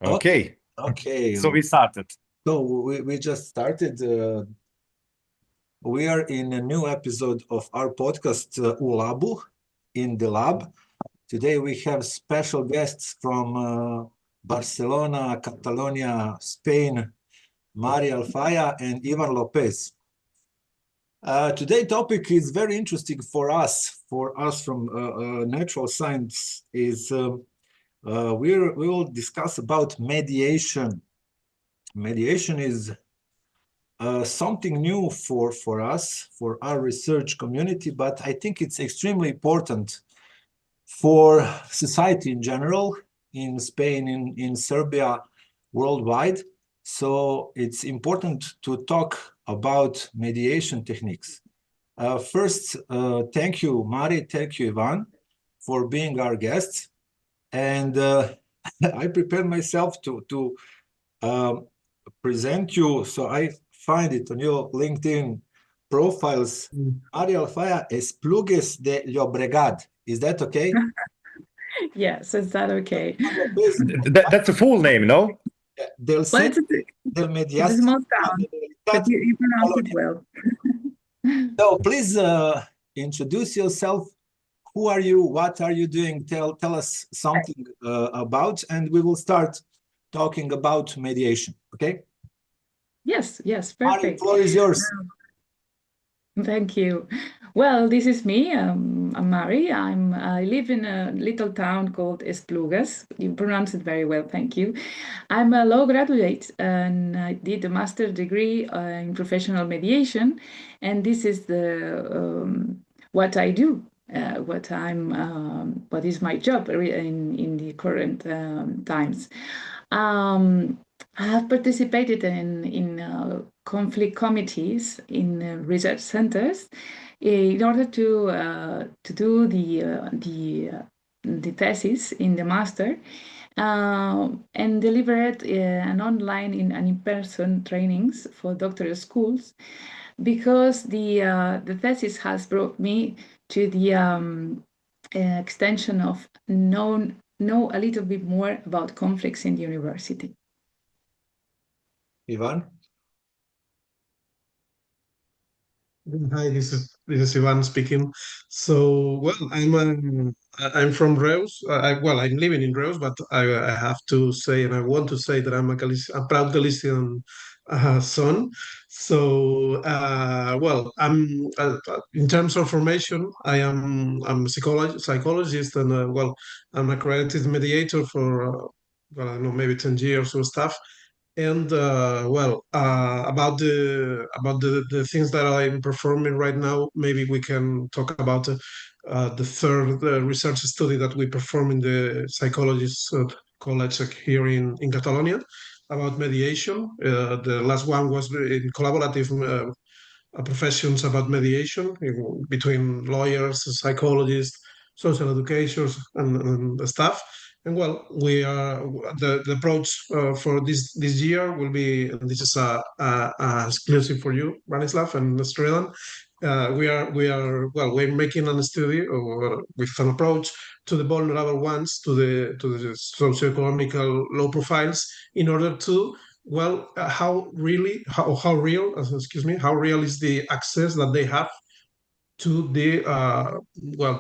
Okay. Okay. So we started. So we just started. We are in a new episode of our podcast, Labu, in the lab. Today we have special guests from Barcelona, Catalonia, Spain, Mari Alfaya and Ivan López. Today's topic is very interesting for us from natural science. We will discuss about mediation. Mediation is something new for us, for our research community, but I think it's extremely important for society in general, in Spain, in Serbia, worldwide. So it's important to talk about mediation techniques. First, thank you, Mari, thank you, Ivan, for being our guests. And I prepared myself to present you. So I find it on your LinkedIn profiles. Mari Alfaya Esplugues de Llobregat. Is that okay? Yes, is that okay? That's a full name, no? Del Well, it's a small town, but you pronounce it well. So please introduce yourself. Who are you? What are you doing? Tell us something about, and we will start talking about mediation. Okay? Yes, perfect. Mari, the floor is yours. Thank you. Well, this is me. I'm Mari. I live in a little town called Esplugues. You pronounce it very well, thank you. I'm a law graduate and I did a master's degree in professional mediation, and this is the what I do. What is my job in the current times. I have participated in conflict committees in research centers in order to do the thesis in the master and delivered an online and in-person trainings for doctoral schools, because the thesis has brought me to the extension of know a little bit more about conflicts in the university. Ivan? Hi, this is Ivan speaking. So, well, I'm from Reus. I'm living in Reus, but I have to say, and I want to say that I'm a proud Galician son. So, I'm in terms of formation, I'm a psychologist, and I'm accredited mediator for I don't know, maybe 10 years or stuff. And about the things that I'm performing right now, maybe we can talk about the third research study that we perform in the psychologists college here in Catalonia about mediation. The last one was in collaborative professions about mediation between lawyers, psychologists, social educators, and the staff. And well, we are the approach for this year will be, and this is a exclusive for you, Branislav and Srđan. We're making a study with an approach to the vulnerable ones, to the socioeconomical low profiles, in order to how real is the access that they have to the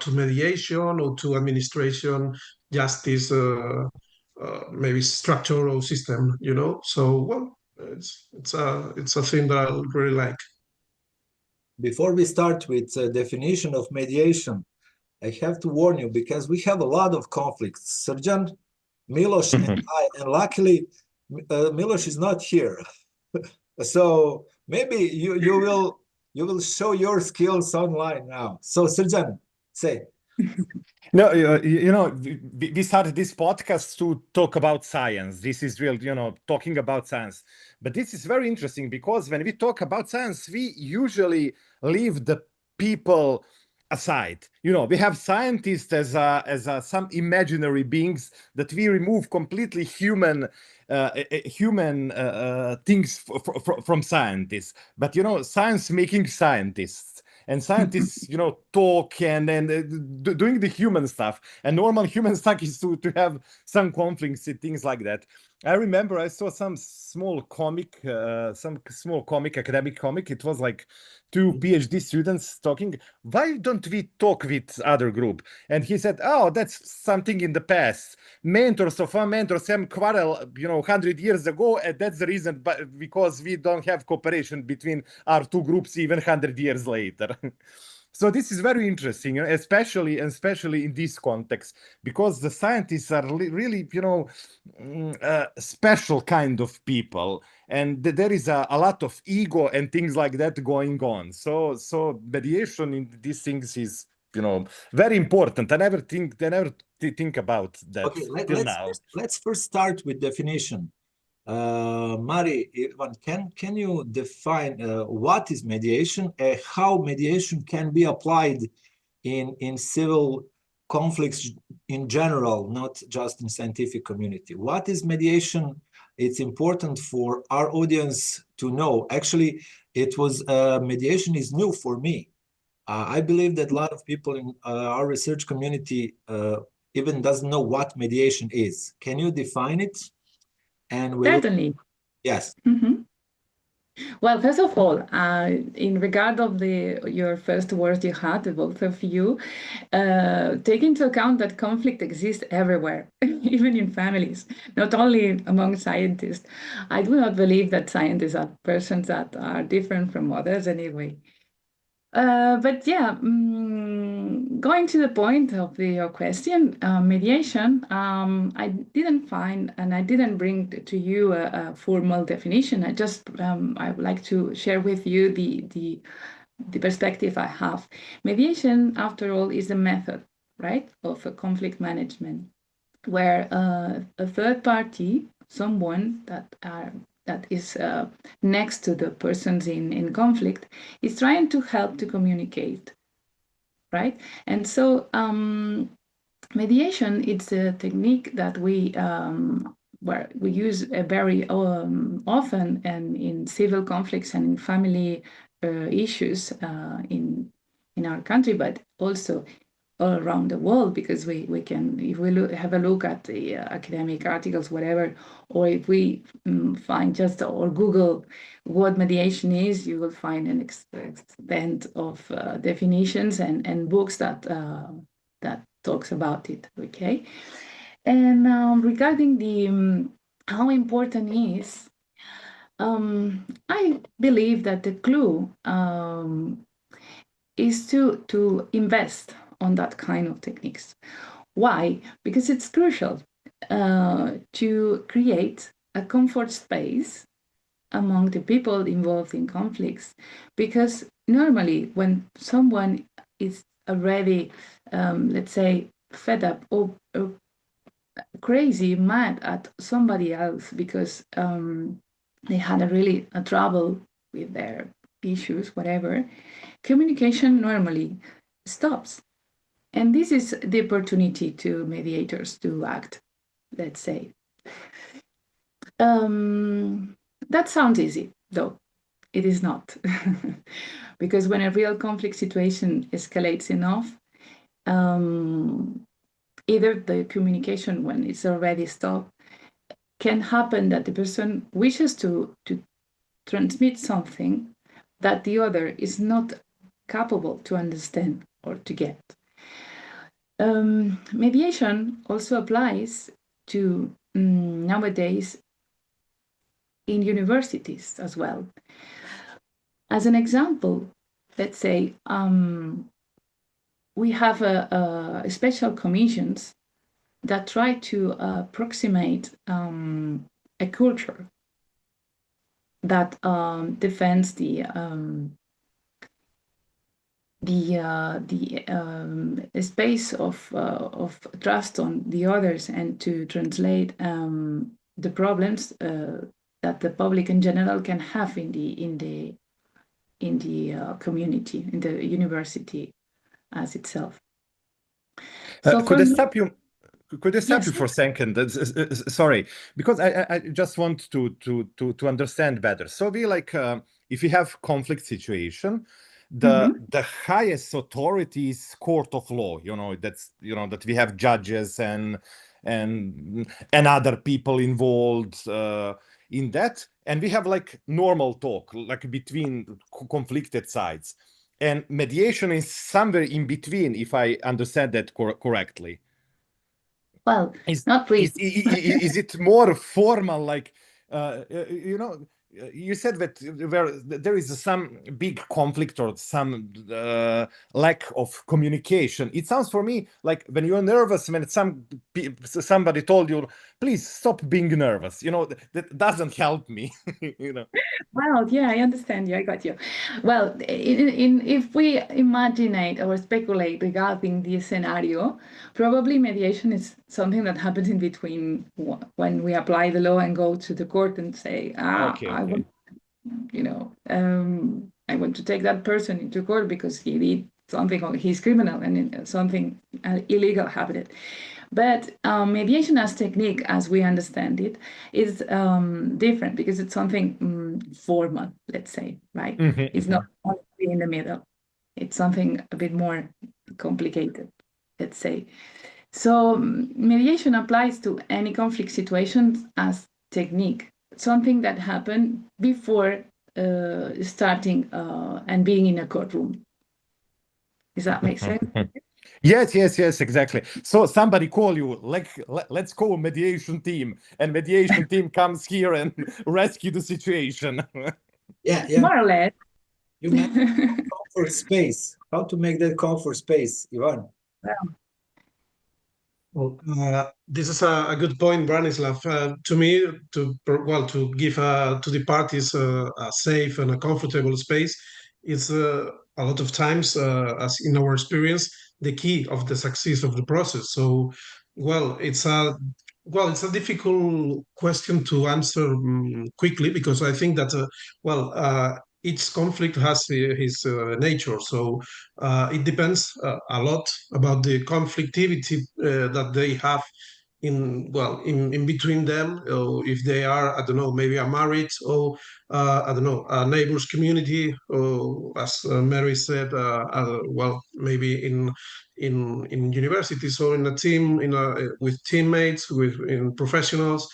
to mediation or to administration, justice, maybe structure or system, So it's a thing that I really like. Before we start with the definition of mediation, I have to warn you, because we have a lot of conflicts. Srđan, Miloš, and I, and luckily Miloš is not here. So maybe you will show your skills online now. So Srđan, say. No, we started this podcast to talk about science. This is real, talking about science. But this is very interesting, because when we talk about science, we usually leave the people aside. We have scientists as some imaginary beings that we remove completely human things from scientists. But science making scientists. And scientists, talk and doing the human stuff. And normal human stuff is to have some conflicts and things like that. I remember I saw some small academic comic. It was like two PhD students talking. Why don't we talk with other group? And he said, "Oh, that's something in the past. Mentors of our mentors some quarrel, 100 years ago, and that's the reason. But because we don't have cooperation between our two groups even 100 years later." So this is very interesting, especially in this context, because the scientists are really, special kind of people, and there is a lot of ego and things like that going on. So mediation in these things is, very important. I never think about that. Okay, till now. let's first start with definition. Mari, Ivan, can you define what is mediation and how mediation can be applied in civil conflicts in general, not just in scientific community? What is mediation? It's important for our audience to know. Actually, mediation is new for me. I believe that a lot of people in our research community even doesn't know what mediation is. Can you define it? And Certainly. Yes. Mm-hmm. Well, first of all, in regard of your first words you had, the both of you, take into account that conflict exists everywhere, even in families, not only among scientists. I do not believe that scientists are persons that are different from others anyway. But yeah, going to the point of your question, mediation, I didn't find and I didn't bring to you a formal definition. I would like to share with you the perspective I have. Mediation, after all, is a method, right, of a conflict management, where a third party, someone that is next to the persons in conflict, is trying to help to communicate, right? And so mediation, it's a technique that we use very often and in civil conflicts and in family issues in our country, but also all around the world, because we can, if we have a look at the academic articles, whatever, or if we find just or Google what mediation is, you will find an extent of definitions and books that talks about it. Okay, and regarding the how important is, I believe that the clue is to invest on that kind of techniques. Why? Because it's crucial to create a comfort space among the people involved in conflicts. Because normally when someone is already, let's say, fed up or crazy, mad at somebody else because they had a trouble with their issues, whatever, communication normally stops. And this is the opportunity to mediators to act, let's say. That sounds easy, though. It is not. Because when a real conflict situation escalates enough, either the communication, when it's already stopped, can happen that the person wishes to transmit something that the other is not capable to understand or to get. Mediation also applies to nowadays in universities as well. As an example, let's say we have a special commissions that try to approximate a culture that defends the space of trust on the others, and to translate the problems that the public in general can have in the community, in the university as itself. So could I stop you? Could I stop Yes. you for a second? Sorry, because I just want to understand better. So we if you have conflict situation, the highest authority is court of law. That we have judges and and other people involved in that, and we have like normal talk like between conflicted sides, and mediation is somewhere in between, if I understand that correctly. Well, not really. Is it more formal, like you know, you said that where there is some big conflict or some lack of communication? It sounds for me like when you're nervous, when somebody told you, please stop being nervous, you know, that doesn't help me. You know. Well, yeah, I understand you. I got you. Well, if we imaginate or speculate regarding this scenario, probably mediation is something that happens in between when we apply the law and go to the court and say, Okay. I want, you know, I want to take that person into court because he did something, or he's criminal and something illegal happened. But mediation as technique, as we understand it, is different because it's something formal, let's say, right? It's not only in the middle. It's something a bit more complicated, let's say. So mediation applies to any conflict situations as technique, something that happened before starting and being in a courtroom. Does that make sense? Yes, exactly. So somebody call you, like, let's call mediation team, and mediation team comes here and rescue the situation. Yeah. More or less. You mentioned comfort space. How to make that comfort space, Ivan? Well, this is a good point, Branislav. To me, to give to the parties a safe and a comfortable space is a lot of times, as in our experience, the key of the success of the process. So, it's a difficult question to answer quickly, because I think that each conflict has his nature. So it depends a lot about the conflictivity that they have in between them, or if they are, I don't know, maybe a marriage, or I don't know, a neighbor's community, or as Mary said, maybe in universities, or in a team, with teammates, in professionals.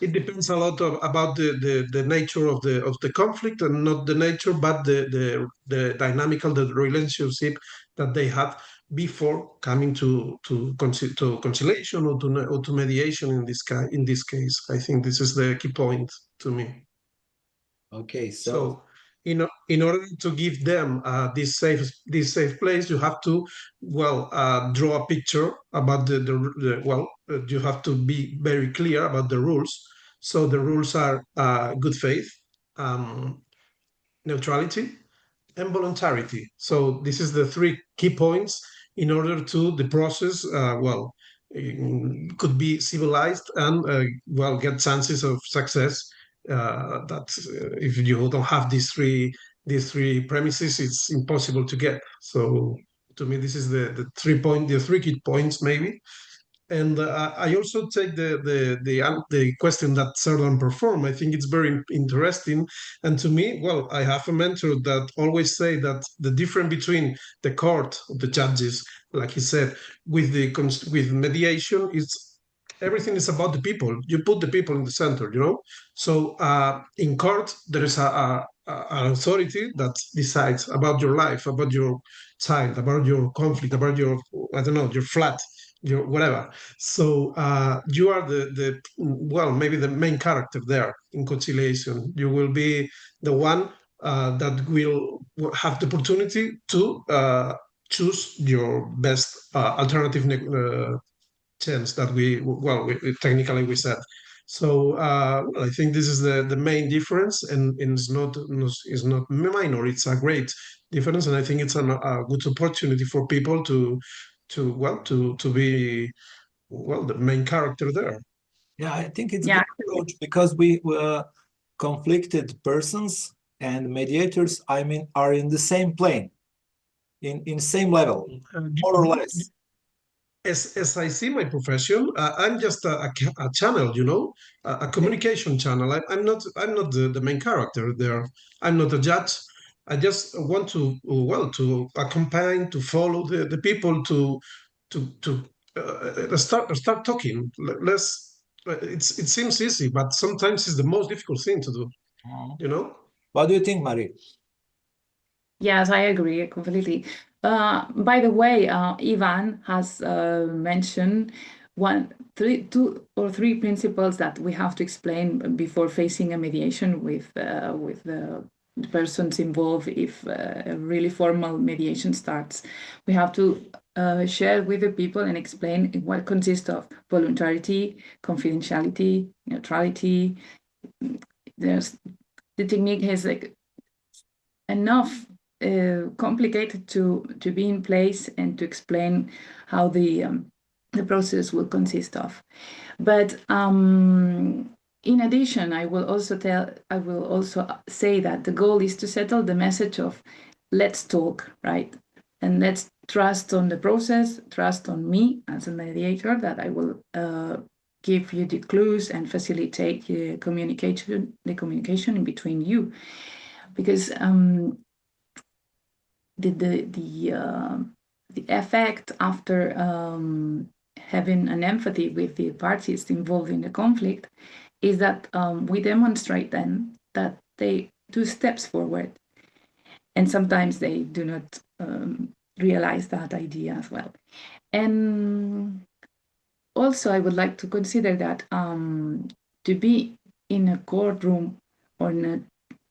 It depends a lot about the nature of the conflict, and not the nature, but the dynamical, the relationship that they had before coming to conciliation, or to mediation. In this case, I think this is the key point to me. Okay, so in order to give them this safe place, you have to draw a picture about you have to be very clear about the rules. So the rules are good faith, neutrality, and voluntarity. So this is the three key points in order to the process could be civilized and get chances of success. If you don't have these three premises, it's impossible to get. So to me, this is the three key points, maybe. And I also take the question that Srđan performed. I think it's very interesting. And to me, I have a mentor that always say that the difference between the court, the judges, like he said, with mediation, is everything is about the people. You put the people in the center, you know. So in court, there is an authority that decides about your life, about your child, about your conflict, about your, I don't know, your flat, your whatever. So you are maybe the main character there in conciliation. You will be the one that will have the opportunity to choose your best alternative chance that we technically we said. So I think this is the main difference, and it's not minor. It's a great difference, and I think it's a good opportunity for people to be the main character there. Yeah, I think it's a good approach, because we conflicted persons and mediators, I mean, are in the same plane, in same level, more or less. As I see my profession, I'm just a channel, you know, a communication channel. I'm not the main character there. I'm not a judge. I just want to accompany, to follow the people, to start talking. Let's. It seems easy, but sometimes it's the most difficult thing to do. You know. What do you think, Marie? Yes, I agree completely. By the way, Ivan has mentioned two or three principles that we have to explain before facing a mediation with the persons involved. If a really formal mediation starts, we have to share with the people and explain what consists of voluntarity, confidentiality, neutrality. The technique has like enough complicated to be in place and to explain how the process will consist of. But in addition, I will also say that the goal is to settle the message of let's talk, right? And let's trust on the process, trust on me as a mediator, that I will give you the clues and facilitate the communication in between you. Because the effect after having an empathy with the parties involved in the conflict is that we demonstrate then that they do steps forward, and sometimes they do not realize that idea as well. And also, I would like to consider that to be in a courtroom or in a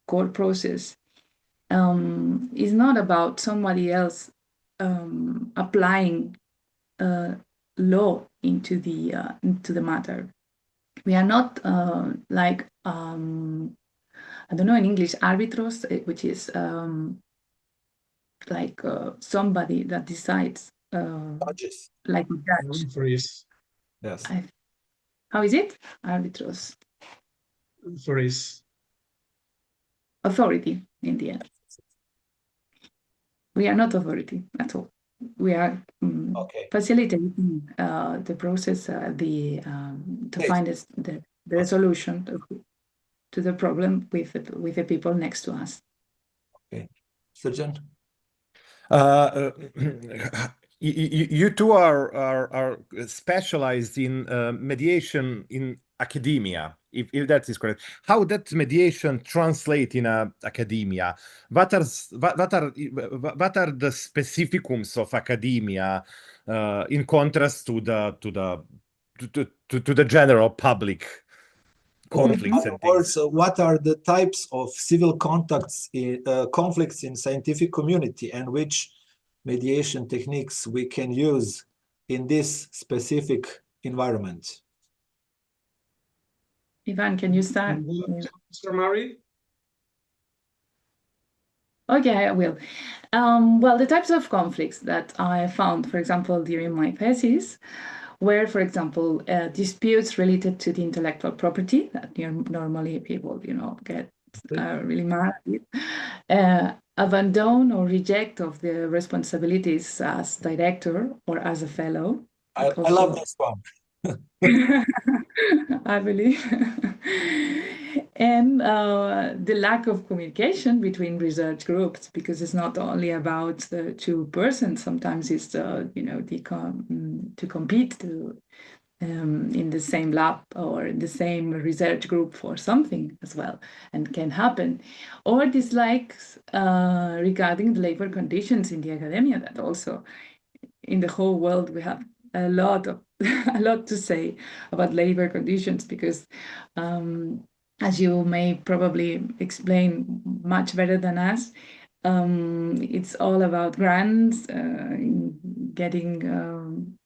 court process is not about somebody else applying law into the matter. We are not like I don't know in English arbitros, which is like somebody that decides Judges. like a judge. Referees. Yes. How is it? Arbitros. Referees. Authority in the end. We are not authority at all. We are facilitating the process, to find the solution to the problem with the people next to us. Okay, Srđan. You two are specialized in mediation in academia, if that is correct. How that mediation translate in academia? What are the specificums of academia in contrast to the general public conflicts? In other words, what are the types of civil conflicts in scientific community, and which mediation techniques we can use in this specific environment? Ivan, can you start? Mr. Murray? Okay, I will. Well, the types of conflicts that I found, for example, during my thesis, were, for example, disputes related to the intellectual property that normally people, get really mad at. Abandon or reject of the responsibilities as director or as a fellow. I love this one. I believe. And the lack of communication between research groups, because it's not only about the two persons. Sometimes it's to compete in the same lab or in the same research group for something as well, and can happen. Or dislikes regarding the labor conditions in the academia, that also in the whole world we have a lot to say about labor conditions, because as you may probably explain much better than us, it's all about grants, getting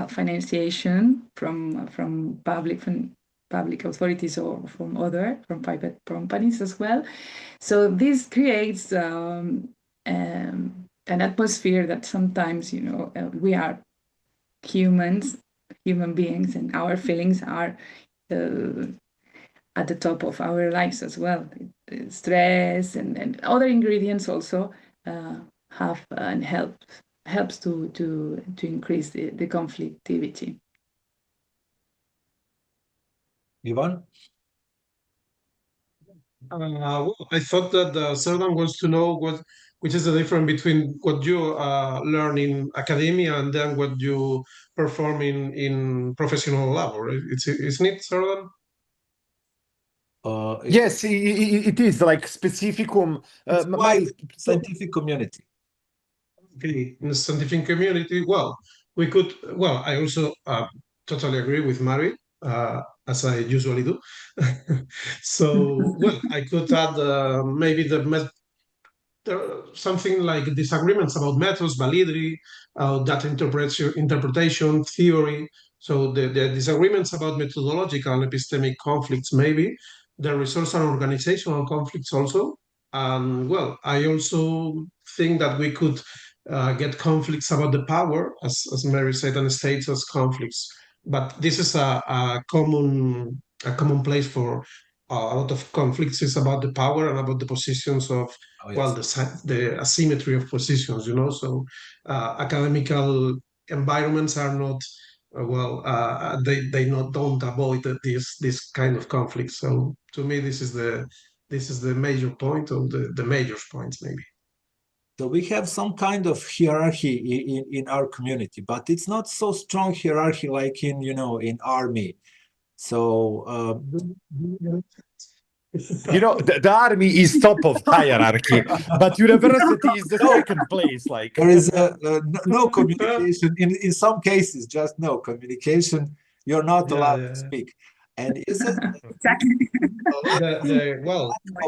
financiation from public authorities or from private companies as well. So this creates an atmosphere that sometimes we are human beings, and our feelings are at the top of our lives as well. Stress and other ingredients also have and helps to increase the conflictivity. Ivan? Well, I thought that Srđan wants to know which is the difference between what you learn in academia and then what you perform in professional lab, isn't it, Srđan? Yes, it is like specificum. It's quite scientific community. Okay, in the scientific community, I also totally agree with Mary, as I usually do. So, I could add maybe something like disagreements about methods, validity, data interpretation, theory. So the disagreements about methodological and epistemic conflicts, maybe the resource and organizational conflicts also. And I also think that we could get conflicts about the power, as Mary said, and status conflicts. But this is a common place for a lot of conflicts is about the power and about the positions of the asymmetry of positions, so academical environments are not they don't avoid this kind of conflict. So to me this is the major point, or the major points maybe. So we have some kind of hierarchy in our community, but it's not so strong hierarchy like in army. So the army is top of hierarchy, but university is the second place. Like there is no communication in some cases, just no communication. You're not allowed to speak. And is it exactly?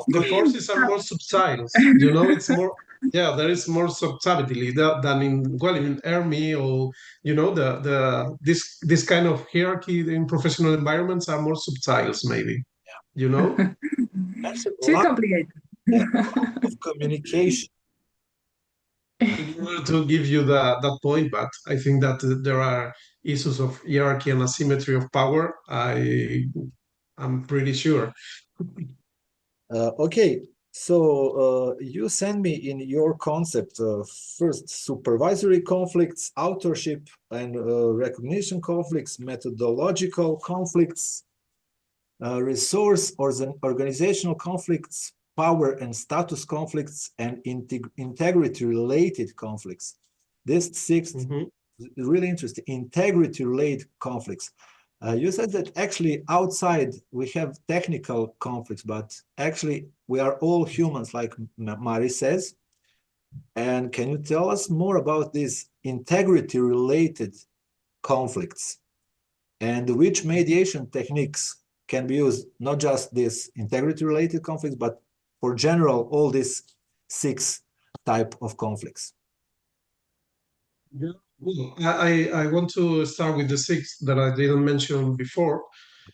The forces are more subtle. It's more. Yeah, there is more subtlety than in army, or this kind of hierarchy in professional environments are more subtle, maybe. That's Too complicated. Of communication. In order to give you that point, but I think that there are issues of hierarchy and asymmetry of power. I'm pretty sure. Okay, so you send me in your concept first supervisory conflicts, authorship and recognition conflicts, methodological conflicts, resource or organizational conflicts, power and status conflicts, and integrity-related conflicts. This sixth is really interesting, integrity-related conflicts. You said that actually outside we have technical conflicts, but actually we are all humans, like Mari says. And can you tell us more about these integrity-related conflicts and which mediation techniques can be used, not just this integrity-related conflicts, but for general, all these 6 type of conflicts? Yeah. Well, I want to start with the 6 that I didn't mention before.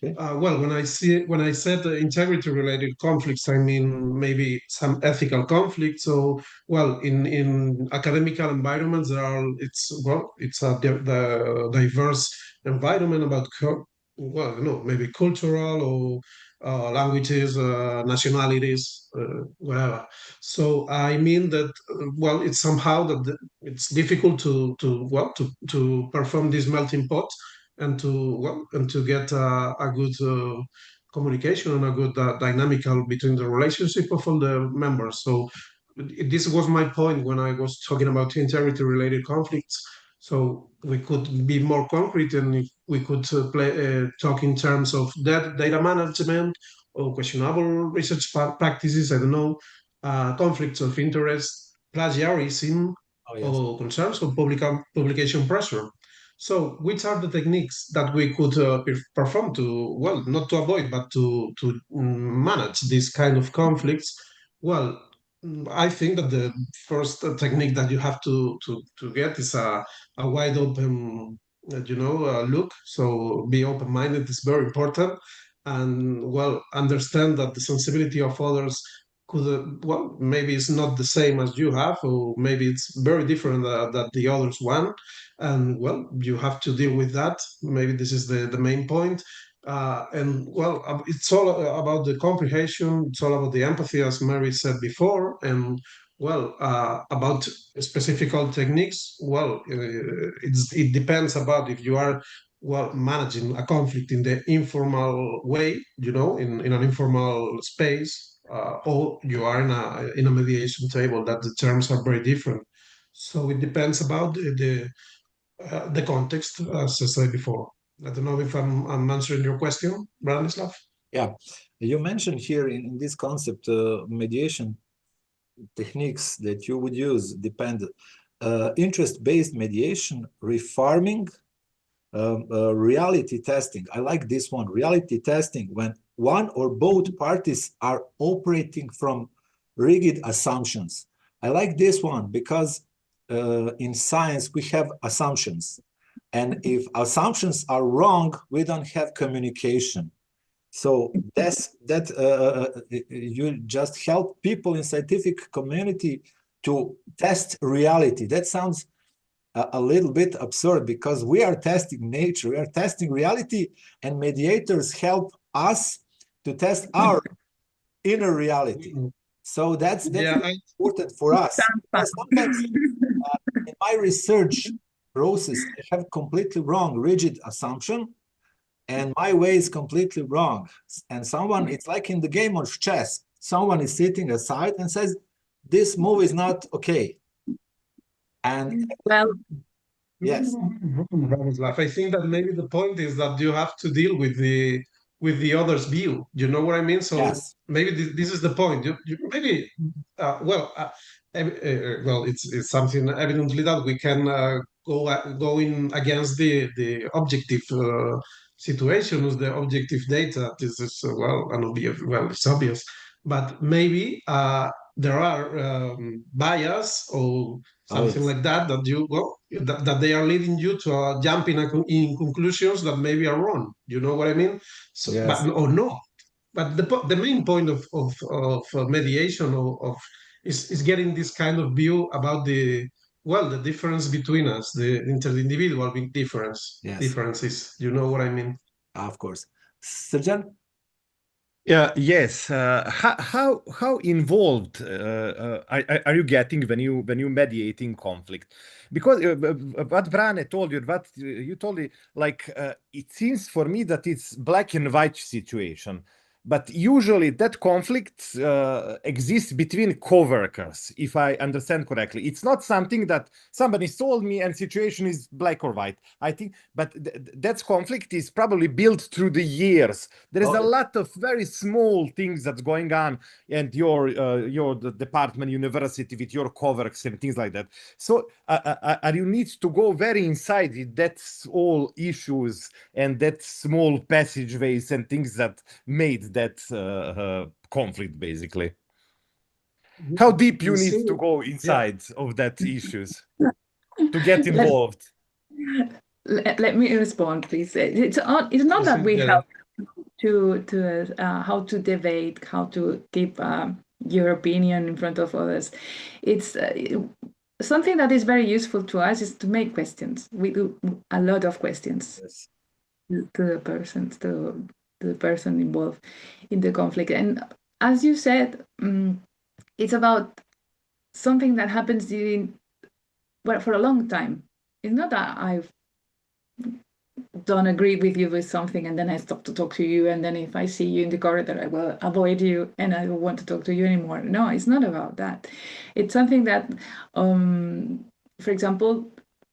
Okay. When I said integrity-related conflicts, I mean maybe some ethical conflicts. So, in academical environments, it's the diverse environment about maybe cultural or languages, nationalities, whatever. So I mean that it's somehow that it's difficult to perform this melting pot and to get a good communication and a good dynamical between the relationship of all the members. So this was my point when I was talking about integrity-related conflicts. So we could be more concrete, and if we could talk in terms of data management or questionable research practices, I don't know, conflicts of interest, plagiarism, or concerns of publication pressure. So which are the techniques that we could perform to, not to avoid, but to manage these kind of conflicts? Well, I think that the first technique that you have to get is a wide open, look. So be open-minded is very important, and understand that the sensibility of others could maybe it's not the same as you have, or maybe it's very different that the others want, and you have to deal with that. Maybe this is the main point. It's all about the comprehension. It's all about the empathy, as Mary said before, and about specific techniques. It depends about if you are managing a conflict in the informal way, in an informal space, or you are in a mediation table, that the terms are very different. So it depends about the context, as I said before. I don't know if I'm answering your question, Branislav. Yeah, you mentioned here in this concept, mediation techniques that you would use depend interest-based mediation, refarming, reality testing. I like this one, reality testing, when one or both parties are operating from rigid assumptions. I like this one because in science we have assumptions, and if assumptions are wrong, we don't have communication. So you just help people in scientific community to test reality. That sounds a little bit absurd, because we are testing nature, we are testing reality, and mediators help us to test our inner reality. So that's important for us. Sometimes in my research process, I have completely wrong, rigid assumption, and my way is completely wrong. And someone, it's like in the game of chess, someone is sitting aside and says, this move is not okay. And well, yes, I think that maybe the point is that you have to deal with the other's view. You know what I mean? So yes, maybe this is the point. Maybe well, it's something evidently that we can go in against the objective situations, the objective data. This is it's obvious, but maybe there are bias or something like that that they are leading you to jump in conclusions that maybe are wrong. You know what I mean? So, yes. but or no. But the main point of mediation is getting this kind of view about the difference between us, the interindividual differences. You know what I mean? Of course. Srđan? Yes. How involved are you getting when you mediating conflict? Because what Brane told you, what you told me, like it seems for me that it's black and white situation. But usually that conflict exists between co-workers, if I understand correctly. It's not something that somebody told me and situation is black or white. I think, but that conflict is probably built through the years. There is a lot of very small things that's going on, and your department, university, with your co-workers and things like that. So you need to go very inside it. That's all issues and that small passageways and things that made that conflict, basically. How deep you need to go inside of that issues to get involved? Let me respond, please. It's not that we help to how to debate, how to keep your opinion in front of others. It's something that is very useful to us is to make questions. We do a lot of questions to the person involved in the conflict. And as you said, it's about something that happens for a long time. It's not that I've don't agree with you with something and then I stop to talk to you, and then if I see you in the corridor I will avoid you and I don't want to talk to you anymore. No, it's not about that. It's something that for example,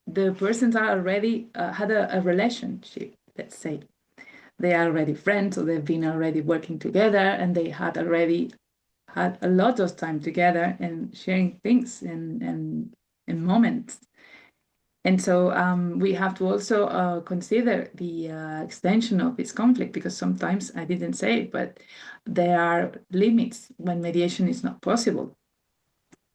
the persons are already had a relationship, let's say. They are already friends, or they've been already working together, and they had already had a lot of time together and sharing things and moments. And so we have to also consider the extension of this conflict, because sometimes, I didn't say it, but there are limits when mediation is not possible.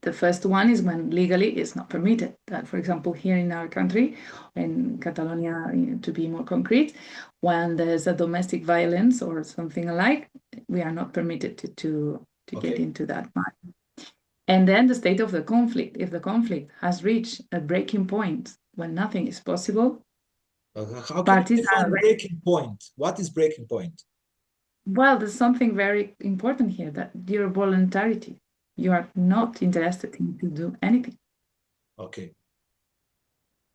The first one is when legally it's not permitted. That, for example, here in our country, in Catalonia, to be more concrete, when there's a domestic violence or something alike, we are not permitted to get into that matter. And then the state of the conflict. If the conflict has reached a breaking point when nothing is possible, parties are breaking point. What is breaking point? Well, there's something very important here, that your voluntarity. You are not interested in to do anything. Okay.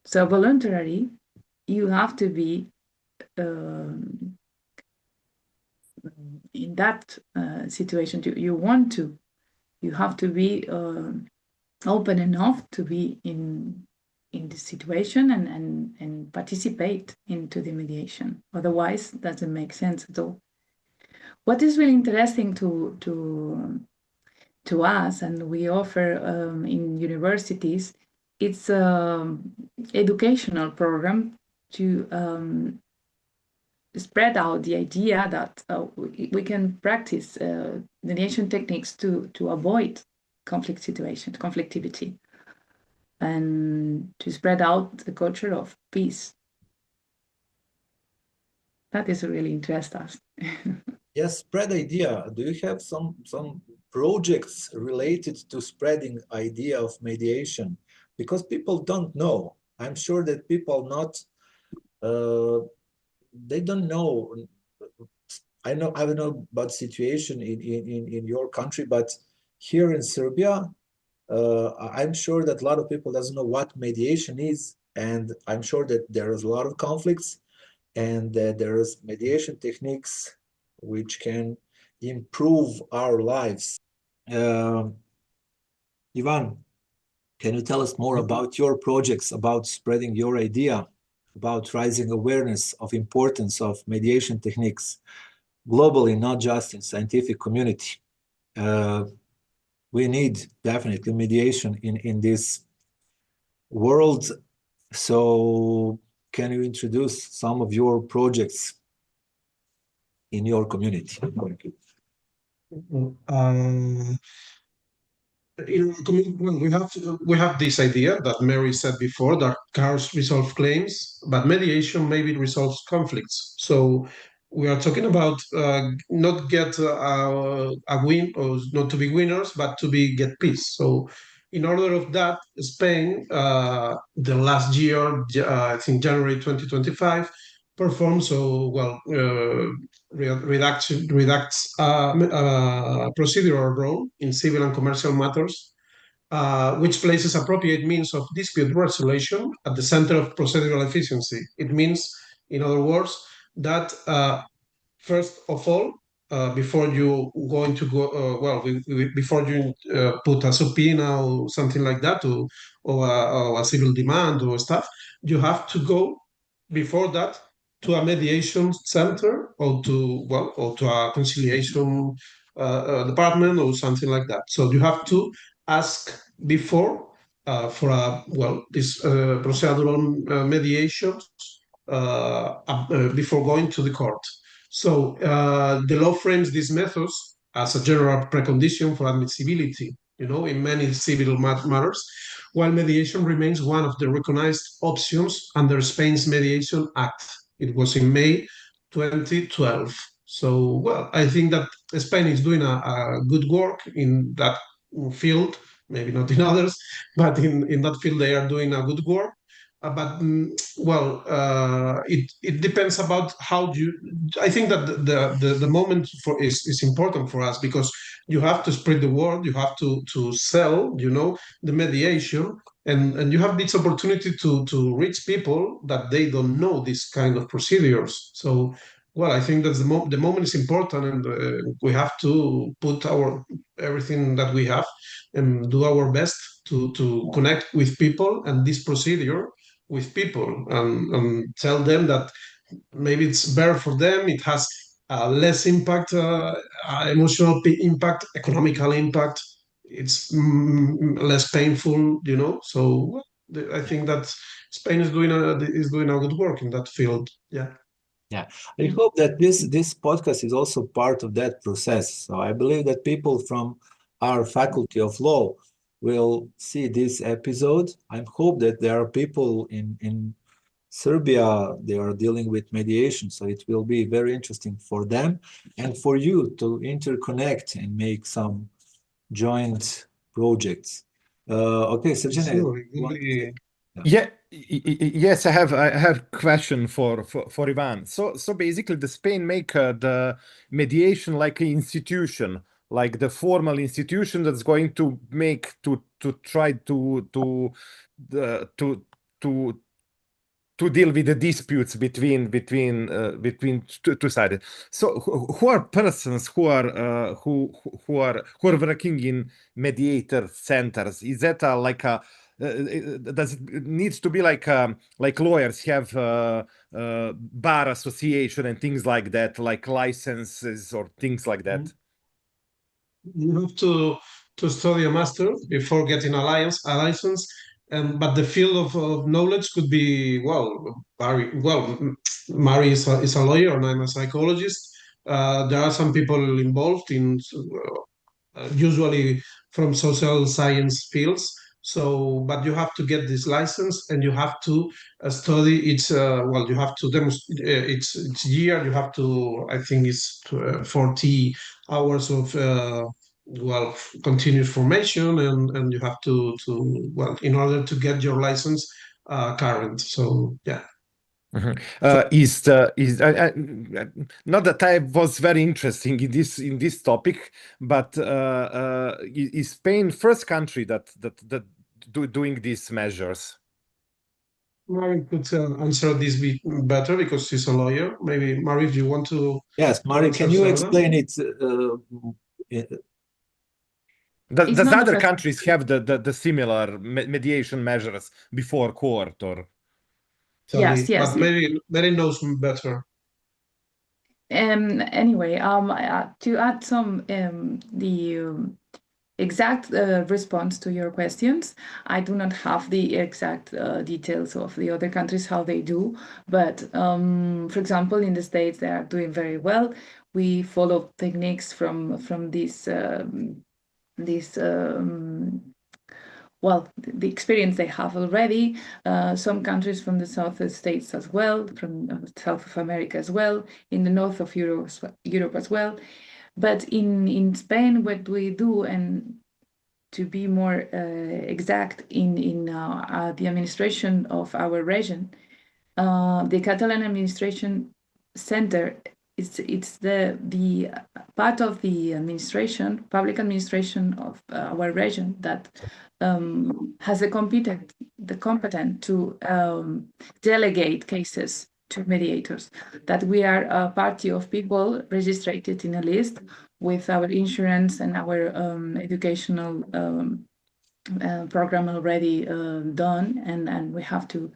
So voluntarily, you have to be in that situation, you have to be open enough to be in the situation and participate into the mediation. Otherwise, it doesn't make sense at all. What is really interesting to us, and we offer in universities, it's an educational program to spread out the idea that we can practice mediation techniques to avoid conflict situations, conflictivity, and to spread out the culture of peace. That is really interest us. Yes, spread idea. Do you have some projects related to spreading idea of mediation? Because people don't know. I'm sure that people not they don't know. I don't know about situation in your country, but here in Serbia, I'm sure that a lot of people doesn't know what mediation is, and I'm sure that there is a lot of conflicts, and that there is mediation techniques which can improve our lives. Ivan, can you tell us more about your projects, about spreading your idea, about raising awareness of importance of mediation techniques globally, not just in scientific community? We need definitely mediation in this world. So can you introduce some of your projects in your community? In our community, well, we have this idea that Mary said before, that cars resolve claims, but mediation maybe resolves conflicts. So we are talking about not get a win, or not to be winners, but to be get peace. So in order of that, Spain, the last year, I think January 2025, performed so well. Redacts procedural role in civil and commercial matters, which places appropriate means of dispute resolution at the center of procedural efficiency. It means, in other words, that first of all, before you going to go, before you put a subpoena or something like that, or a civil demand or stuff, you have to go before that to a mediation center, or to a conciliation department or something like that. So you have to ask before for this procedural mediation before going to the court. So the law frames these methods as a general precondition for admissibility, in many civil matters, while mediation remains one of the recognized options under Spain's Mediation Act. It was in May 2012. So, well, I think that Spain is doing a good work in that field, maybe not in others, but in that field they are doing a good work. It depends about how you. I think that the moment is important for us, because you have to spread the word, you have to sell, the mediation, and you have this opportunity to reach people that they don't know this kind of procedures. So, well, I think that the moment is important, and we have to put everything that we have and do our best to connect with people and this procedure with people, and tell them that maybe it's better for them. It has less impact, emotional impact, economical impact. It's less painful, So I think that Spain is doing a good work in that field. Yeah. Yeah, I hope that this podcast is also part of that process. So I believe that people from our faculty of law will see this episode. I hope that there are people in Serbia, they are dealing with mediation, so it will be very interesting for them and for you to interconnect and make some joint projects. Okay, Srđan, Sure, Yes, I have question for Ivan. So basically, the Spain make the mediation like an institution, like the formal institution that's going to make to try to to deal with the disputes between two sides. So who are persons who are working in mediator centers? Is that does it needs to be like lawyers have bar association and things like that, like licenses or things like that? You have to study a master before getting a license, but the field of knowledge could be Mari is a lawyer and I'm a psychologist. There are some people involved in usually from social science fields. So, but you have to get this license and you have to study each, you have to demonstrate each year, you have to, I think it's 40 hours of, continuous formation and you have to in order to get your license current. So, yeah. Not that I was very interesting in this topic, but is Spain first country that doing these measures? Mari could answer this bit better because she's a lawyer. Maybe Mari, if you want to. Yes, Mari, can you explain it? Does other countries have the similar mediation measures before court or? Yes. But Mary knows better. Anyway, to add some the exact response to your questions, I do not have the exact details of the other countries how they do, but for example, in the States they are doing very well. We follow techniques from this the experience they have already. Some countries from the South States as well, from South of America as well, in the north of Europe as well. But in Spain, what we do, and to be more exact, in the administration of our region, the Catalan Administration Center, it's the part of the administration, public administration of our region that has the competent to delegate cases to mediators. That we are a party of people registered in a list with our insurance and our educational program already done, and we have to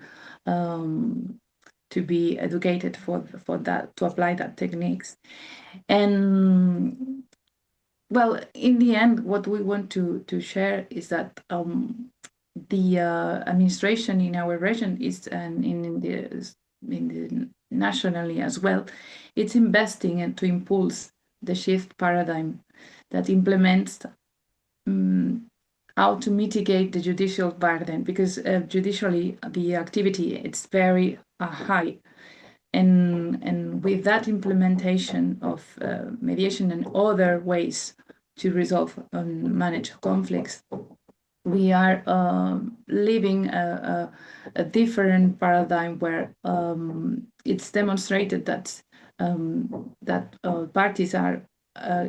be educated for that, to apply that techniques. And well, in the end, what we want to share is that the administration in our region is, and in the nationally as well, it's investing and to impulse the shift paradigm that implements how to mitigate the judicial burden, because judicially the activity it's very high, and with that implementation of mediation and other ways to resolve and manage conflicts, we are living a different paradigm where it's demonstrated that parties are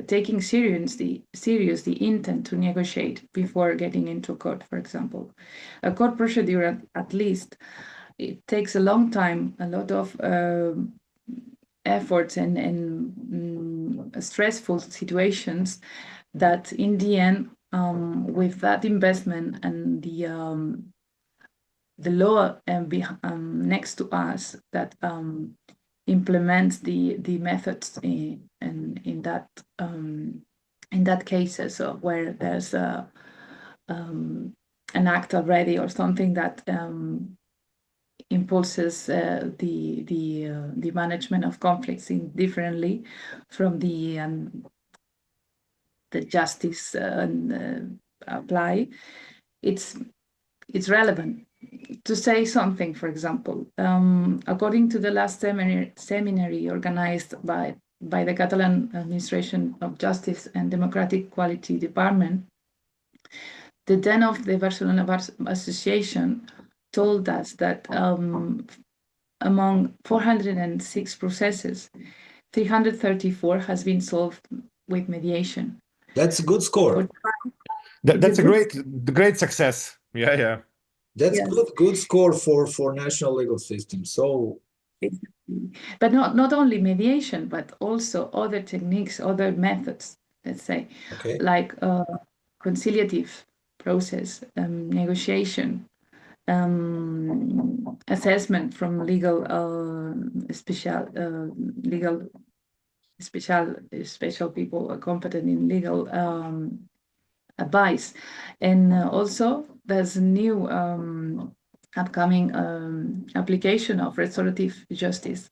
taking seriously the intent to negotiate before getting into court. For example, a court procedure, at least, it takes a long time, a lot of efforts and stressful situations that in the end, with that investment and the law next to us that implements the methods in that cases where there's an act already or something that impulses the management of conflicts differently from the justice apply. It's relevant to say something. For example, according to the last seminary organized by the Catalan Administration of Justice and Democratic Quality Department, the Dean of the Barcelona Bar Association told us that among 406 processes, 334 has been solved with mediation. That's a good score. That's a great success. Yeah. That's Yes. good score for national legal system. So, but not only mediation, but also other techniques, other methods, let's say, okay. like conciliative process, negotiation, assessment from legal special people competent in legal advice. And also there's a new upcoming application of restorative justice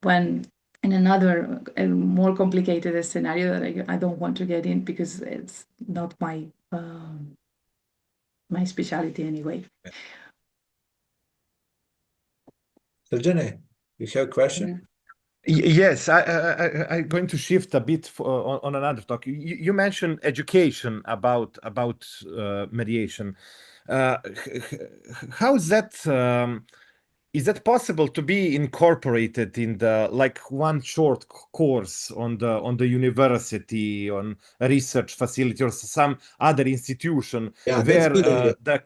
when in another more complicated scenario that I don't want to get in because it's not my my specialty anyway. Srđane, you have a question? Yes, I'm going to shift a bit on another talk. You mentioned education about mediation. How is that? Is that possible to be incorporated in the like one short course on the university, on a research facility, or some other institution Yeah, where that's good idea. the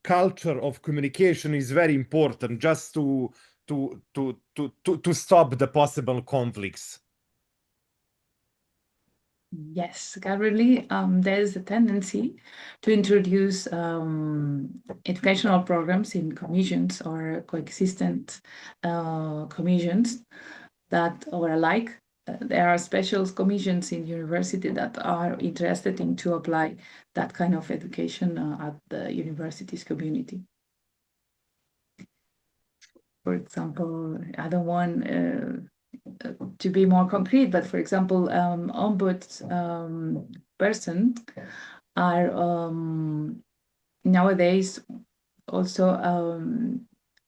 culture of communication is very important, just to stop the possible conflicts? Yes, currently there's a tendency to introduce educational programs in commissions or coexistent commissions that are alike. There are special commissions in university that are interested in to apply that kind of education at the university's community. For example, I don't want to be more concrete, but for example, ombuds person are nowadays also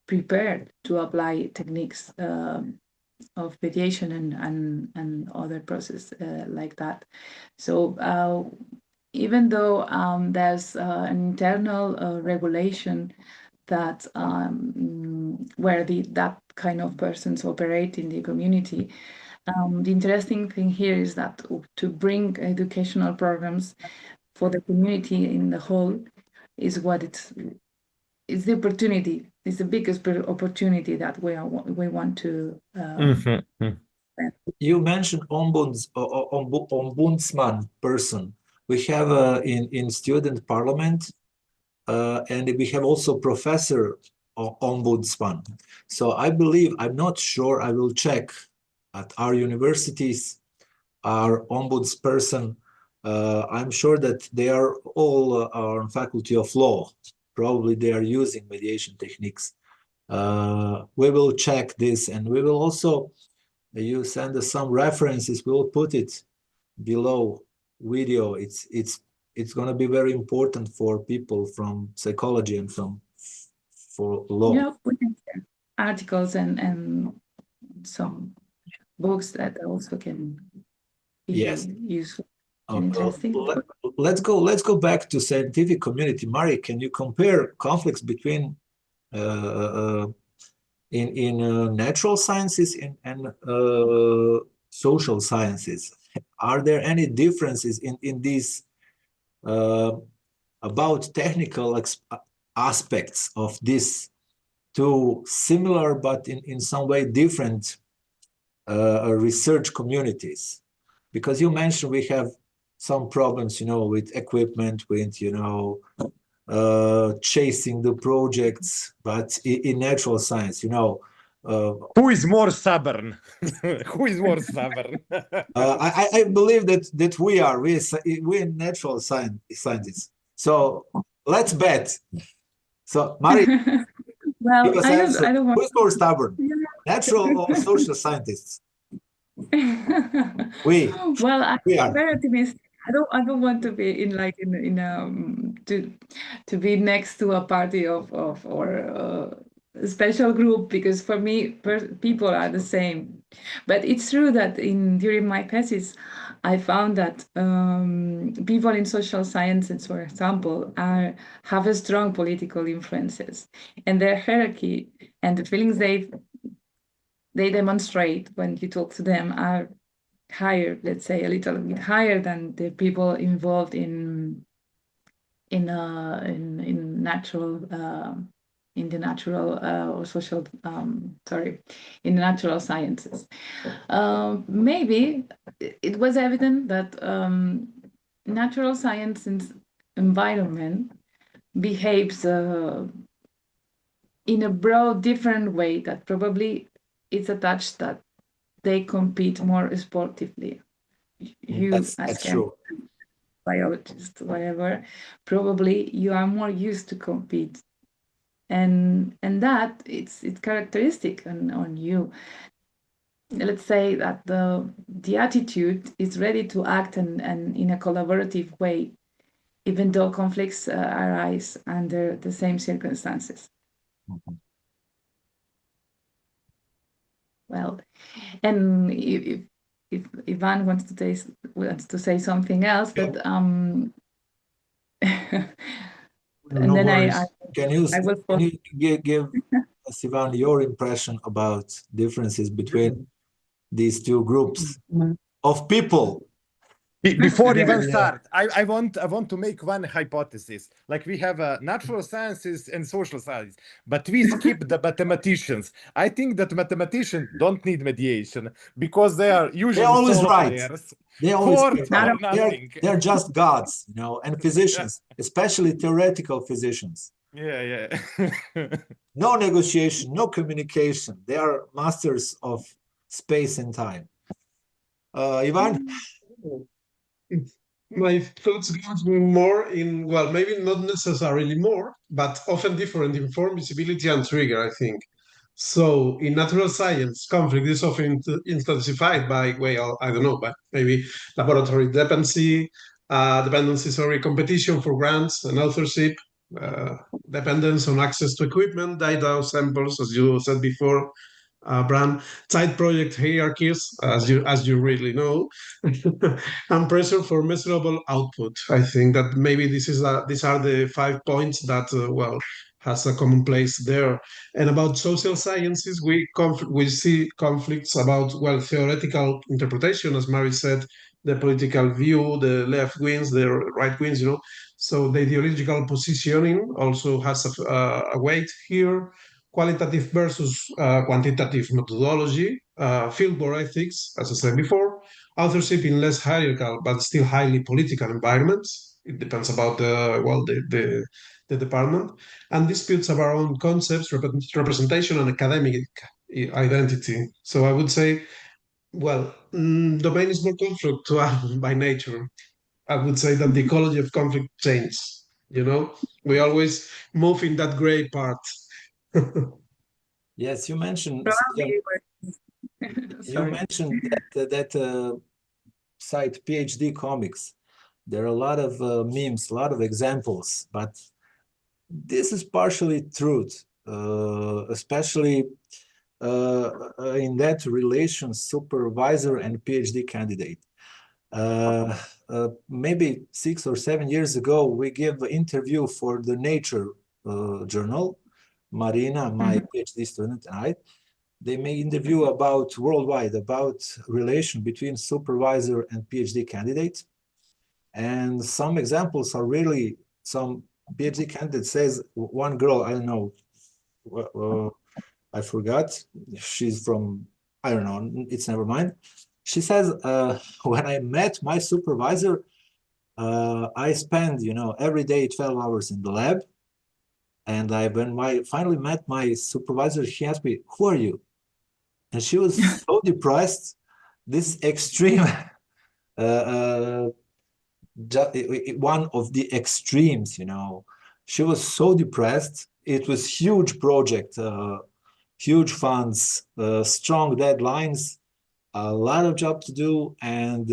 prepared to apply techniques of mediation and other process like that. So even though there's an internal regulation that where that kind of persons operate in the community, the interesting thing here is that to bring educational programs for the community in the whole is what it's the opportunity. It's the biggest opportunity that we want to. You mentioned ombudsman person. We have in student parliament, and we have also professor ombudsman. So I believe, I'm not sure, I will check at our universities, our ombudsperson. I'm sure that they are all on faculty of law. Probably they are using mediation techniques. We will check this, and we will also, you send us some references, we'll put it below video. It's going to be very important for people from psychology and for law. Yeah, we can share articles and some books that also can be useful and interesting. Let's go back to scientific community. Mari, can you compare conflicts between in natural sciences and social sciences? Are there any differences in these about technical aspects of these two similar but in some way different research communities? Because you mentioned we have some problems, with equipment, with, chasing the projects, but in natural science, who is more stubborn? Who is more stubborn? I believe that we're natural scientists. So let's bet. So Mari, well, I don't want. Who's more stubborn, natural or social scientists? Well, I'm very optimistic. I don't want to be to be next to a party of or a special group, because for me people are the same. But it's true that during my thesis I found that people in social sciences, for example, have a strong political influences, and their hierarchy and the feelings they demonstrate when you talk to them are higher, let's say a little bit higher than the people involved in natural or social in the natural sciences. Maybe it was evident that natural science environment behaves in a broad different way, that probably it's attached that they compete more sportively. You That's as true. biologist, whatever, probably you are more used to compete, and that it's characteristic on you. Let's say that the attitude is ready to act and in a collaborative way, even though conflicts arise under the same circumstances. Mm-hmm. Well, and if Ivan wants to say something else, Yeah. but and then I Can you give us, Ivan, your impression about differences between these two groups of people? Before Yeah, even yeah. start, I want to make one hypothesis. Like we have natural sciences and social science, but we skip the mathematicians. I think that mathematicians don't need mediation because they are usually They're always solo right. players. They're always Court right. or nothing. They're just gods, you know, and physicians, especially theoretical physicians. Yeah. No negotiation, no communication. They are masters of space and time. Ivan? My thoughts goes more in, well, maybe not necessarily more, but often different in form, visibility, and trigger, I think. So in natural science, conflict is often intensified by, well, I don't know, but maybe laboratory dependency, competition for grants and authorship, dependence on access to equipment, data, samples, as you said before, Bran, tight project hierarchies, as you really know, and pressure for measurable output. I think that maybe these are the 5 points that has a common place there. And about social sciences, we see conflicts about theoretical interpretation, as Mary said, the political view, the left wings, the right wings, you know. So the ideological positioning also has a weight here. Qualitative versus quantitative methodology, fieldwork ethics, as I said before, authorship in less hierarchical but still highly political environments. It depends about the department, and disputes of our own concepts, representation, and academic identity. So I would say, domain is more conflict by nature. I would say that the ecology of conflict changes. You know, we always move in that gray part. Yes, you mentioned that site PhD Comics. There are a lot of memes, a lot of examples, but this is partially truth, especially in that relation, supervisor and PhD candidate. Maybe 6 or 7 years ago, we gave an interview for the Nature journal. Marina, my PhD student, and I, they made interview about worldwide, about relation between supervisor and PhD candidate. And some examples are really, some PhD candidate says, one girl, I don't know, I forgot, she's from, I don't know, it's never mind. She says, when I met my supervisor, I spend, every day 12 hours in the lab. And when I finally met my supervisor, she asked me, "Who are you?" And she was so depressed. This extreme, one of the extremes, She was so depressed. It was huge project, huge funds, strong deadlines, a lot of job to do, and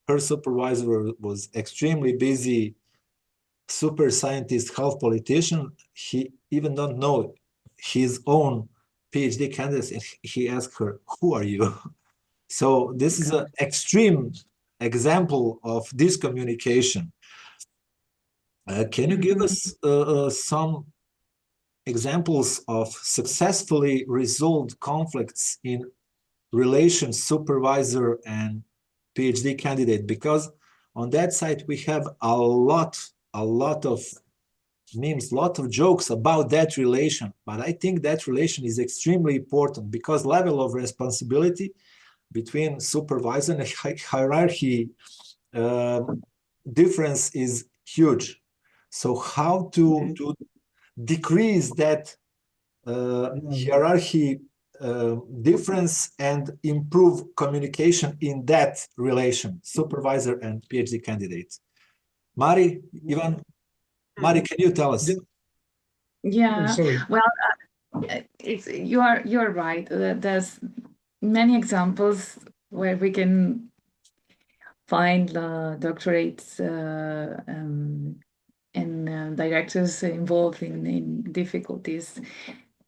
her supervisor was extremely busy. Super scientist, half politician. He even don't know his own PhD candidate. He asked her, "Who are you?" So this is an extreme example of this communication. Can you give us some examples of successfully resolved conflicts in relation supervisor and PhD candidate? Because on that side we have a lot of memes, a lot of jokes about that relation, but I think that relation is extremely important because level of responsibility between supervisor and hierarchy difference is huge. So how to decrease that hierarchy difference and improve communication in that relation, supervisor and PhD candidate. Mari, Ivan, Mari, can you tell us? Yeah, Sorry. well, you're right. There's many examples where we can find doctorates and directors involved in difficulties.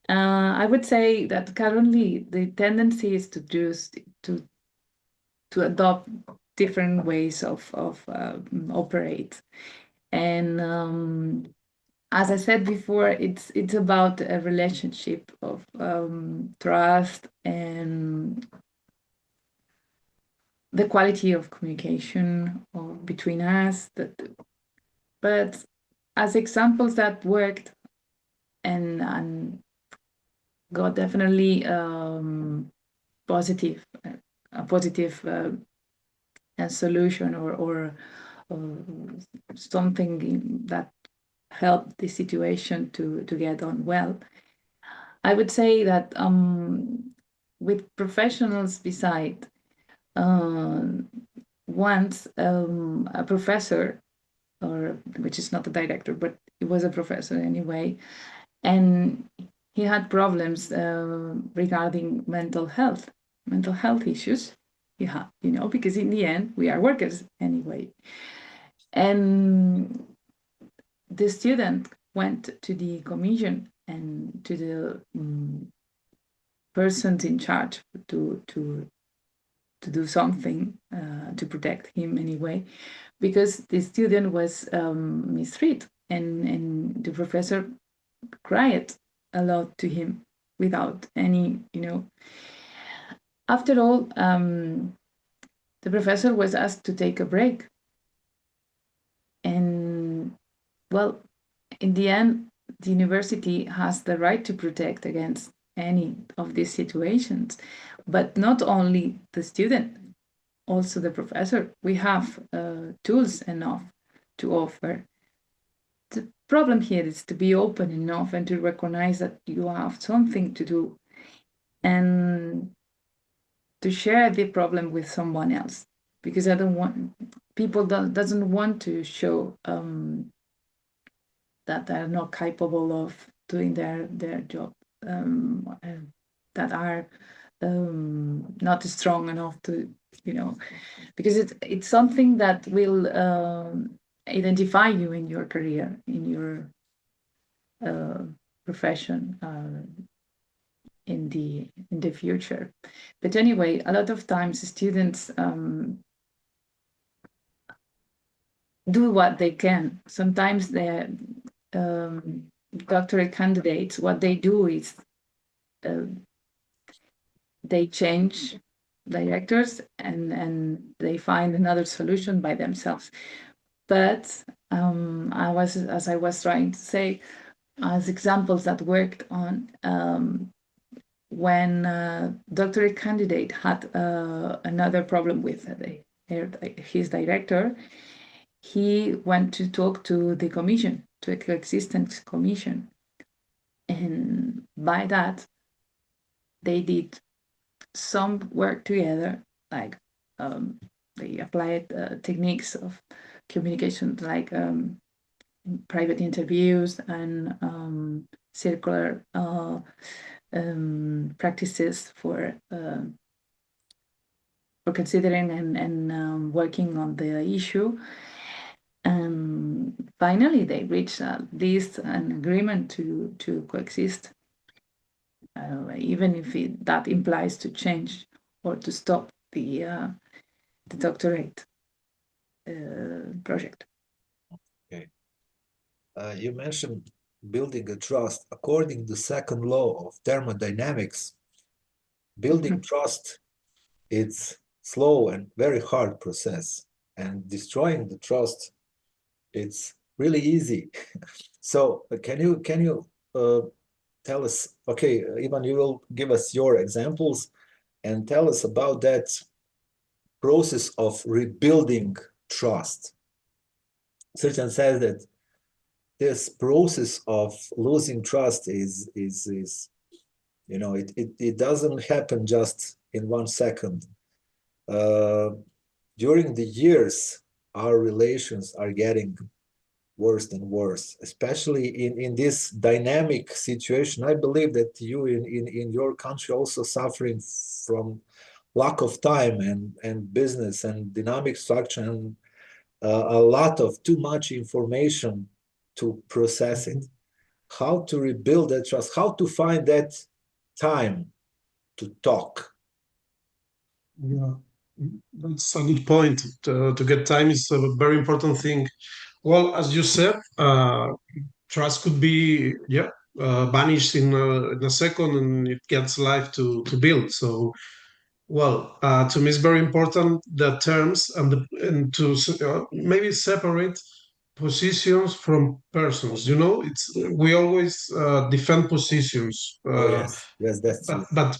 I would say that currently the tendency is to adopt different ways of operate, and as I said before, it's about a relationship of trust and the quality of communication between us. But as examples that worked and got definitely positive, a positive solution or something that helped the situation to get on well. I would say that with professionals beside, once a professor, or which is not a director, but he was a professor anyway, and he had problems regarding mental health issues. Yeah, because in the end we are workers anyway. And the student went to the commission and to the persons in charge to do something to protect him anyway, because the student was mistreated, and the professor cried a lot to him without any, After all, the professor was asked to take a break. And, well, in the end, the university has the right to protect against any of these situations, but not only the student, also the professor. We have tools enough to offer. The problem here is to be open enough and to recognize that you have something to do and to share the problem with someone else, because people doesn't want to show that they're not capable of doing their job, that are not strong enough to, because it's something that will identify you in your career, in your profession, in the future. But anyway, a lot of times students do what they can. Sometimes the doctorate candidates, what they do is they change directors and they find another solution by themselves. But as I was trying to say, as examples that worked on, when a doctorate candidate had another problem with his director, he went to talk to the commission, to a coexistence commission. And by that, they did some work together, like they applied techniques of communication, like private interviews and circular practices for considering and working on the issue. And finally, they reached at least an agreement to coexist, even if that implies to change or to stop the doctorate project. Okay. You mentioned building a trust. According to the second law of thermodynamics, building trust, it's slow and very hard process, and destroying the trust, it's really easy. So can you tell us, okay, Ivan, you will give us your examples and tell us about that process of rebuilding trust. Srđan says that this process of losing trust is you know, it doesn't happen just in 1 second. During the years, our relations are getting worse and worse, especially in this dynamic situation. I believe that you in your country also suffering from lack of time and business and dynamic structure and a lot of too much information to process it. How to rebuild that trust, how to find that time to talk. Yeah, that's a good point. To get time is a very important thing. Well, as you said, trust could be vanished in a second, and it gets life to build. So, well, to me, it's very important the terms and to maybe separate positions from persons. You know, it's we always defend positions. Oh yes, that's true. But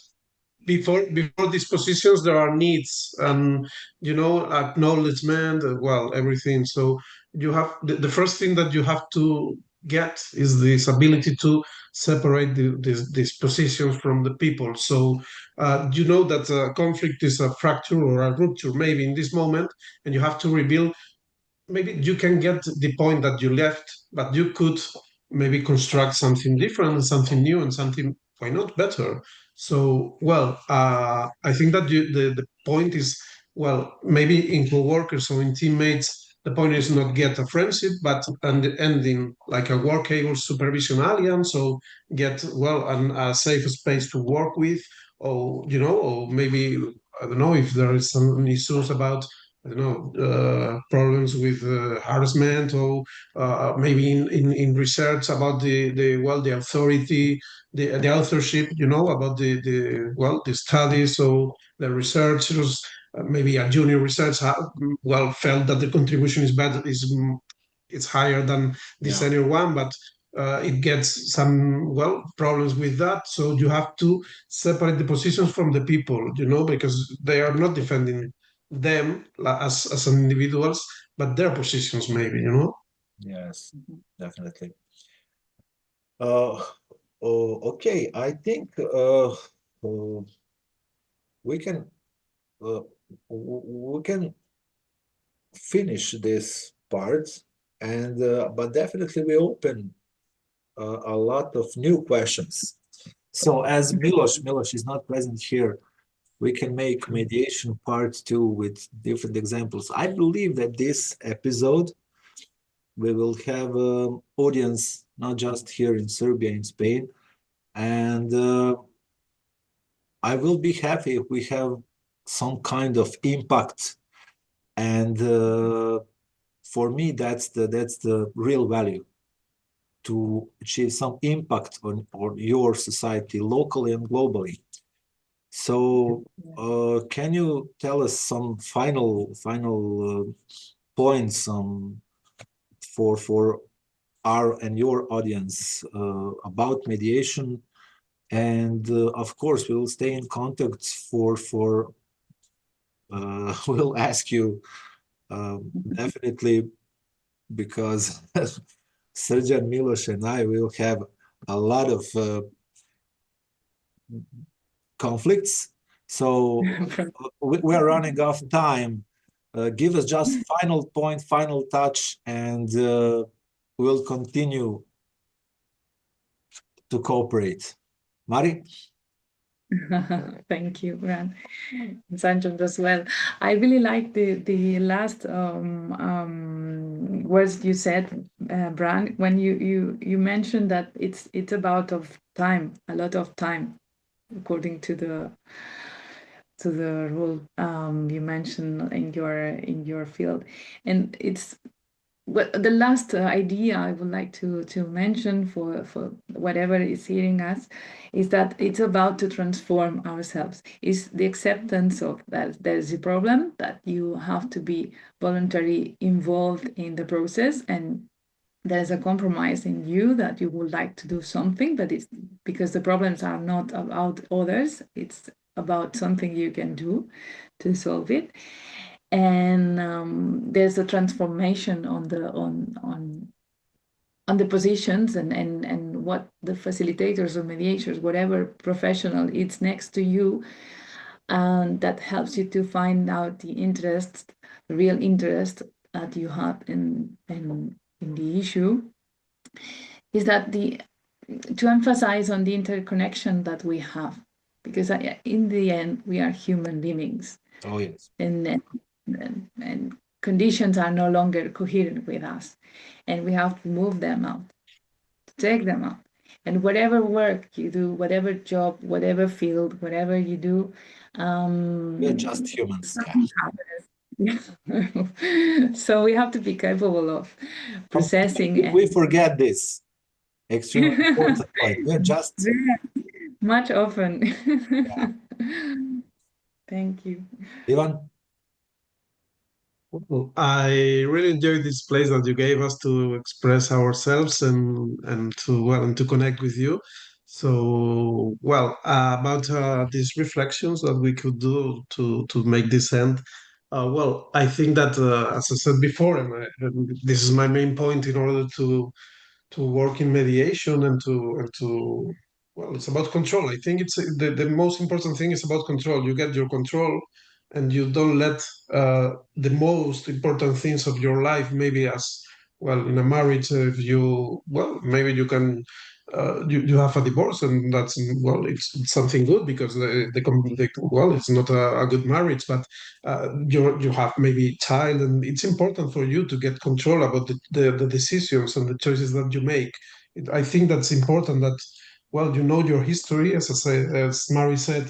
before these positions there are needs and acknowledgement, well, everything. So you have the first thing that you have to get is this ability to separate these positions from the people. So that a conflict is a fracture or a rupture maybe in this moment, and you have to rebuild. Maybe you can get the point that you left, but you could maybe construct something different, something new, and something, why not, better. So, well, I think that the point is, well, maybe in co-workers or in teammates, the point is not get a friendship, but ending like a workable supervision alliance, or get, well, a safe space to work with, or maybe, I don't know if there is some issues about, I don't know, problems with harassment, or maybe in research about the authority, the authorship, about the studies. So the researchers, maybe a junior researcher, felt that the contribution is better, it's higher than the senior one, but it gets some problems with that. So you have to separate the positions from the people, because they are not defending them as individuals, but their positions maybe. Yes, definitely. Okay, I think we can finish this part, and but definitely we open a lot of new questions. So as Miloš is not present here, we can make mediation part 2 with different examples. I believe that this episode we will have an audience not just here in Serbia, in Spain, and I will be happy if we have some kind of impact. And for me, that's the real value, to achieve some impact on your society locally and globally. So can you tell us some final points for our and your audience about mediation? And of course, we will stay in contact for we'll ask you definitely, because Srđan, Miloš, and I will have a lot of conflicts. So we are running out of time. Give us just final point, final touch, and we'll continue to cooperate. Mari? Thank you, Bran. Srđan as well. I really like the last words you said, Bran, when you mentioned that it's about of time, a lot of time, according to the rule you mentioned in your field, and it's. Well, the last idea I would like to mention for whatever is hearing us is that it's about to transform ourselves. Is the acceptance of that there's a problem, that you have to be voluntarily involved in the process, and there's a compromise in you that you would like to do something, but it's because the problems are not about others, it's about something you can do to solve it. And there's a transformation on the positions and what the facilitators or mediators, whatever professional is next to you, and that helps you to find out the interest, the real interest that you have in the issue, is that to emphasize on the interconnection that we have, because in the end we are human beings. Oh yes. And conditions are no longer coherent with us, and we have to move them out, take them out. And whatever work you do, whatever job, whatever field, whatever you do, We're just humans. Yeah. So we have to be capable of processing. We forget this extremely important point. We're just much often. Yeah. Thank you, Ivan. Well, I really enjoyed this place that you gave us to express ourselves and to connect with you. So, well, about these reflections that we could do to make this end. Well, I think that, as I said before, and this is my main point in order to work in mediation and to well, it's about control. I think it's the most important thing is about control. You get your control, and you don't let the most important things of your life, maybe as well in a marriage, if you well maybe you can you have a divorce, and that's well it's something good because well it's not a good marriage, but you have maybe child, and it's important for you to get control about the decisions and the choices that you make. I think that's important that well you know your history, as Mari said,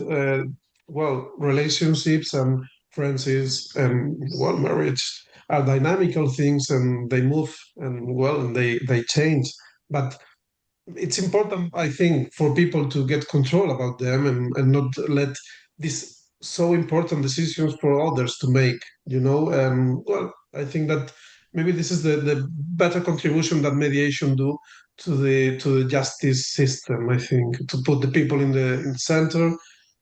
well relationships and friendships and well marriage are dynamical things, and they move and well and they change, but it's important, I think, for people to get control about them and not let these so important decisions for others to make, you know. Well, I think that maybe this is the better contribution that mediation do to the justice system. I think to put the people in the center,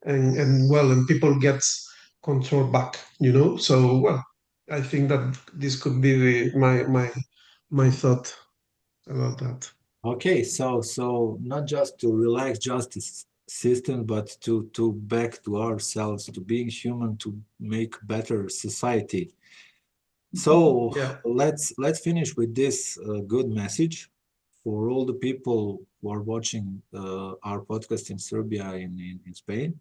and well, and people gets control back, you know. So well, I think that this could be my thought about that. Okay, so not just to relax justice system, but to back to ourselves, to being human, to make better society. So Yeah. let's finish with this good message for all the people who are watching our podcast in Serbia, in Spain.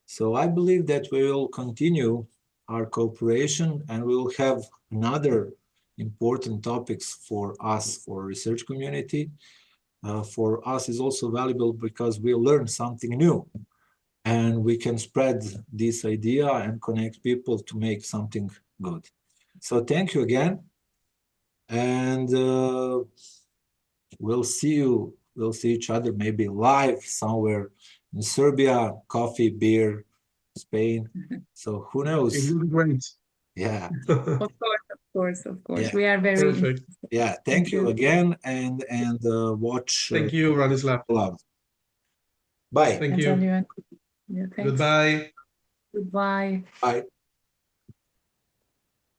So I believe that we will continue our cooperation, and we will have another important topics for us, for research community. For us is also valuable because we learn something new, and we can spread this idea and connect people to make something good. So thank you again, and we'll see each other maybe live somewhere in Serbia, coffee, beer, Spain. So who knows? It will be great. Yeah. of course. Yeah. We are very Perfect. Yeah. Thank you again, and watch. Thank you, Branislav. Bye. Thank you. Yeah, thanks. Goodbye. Goodbye. Bye.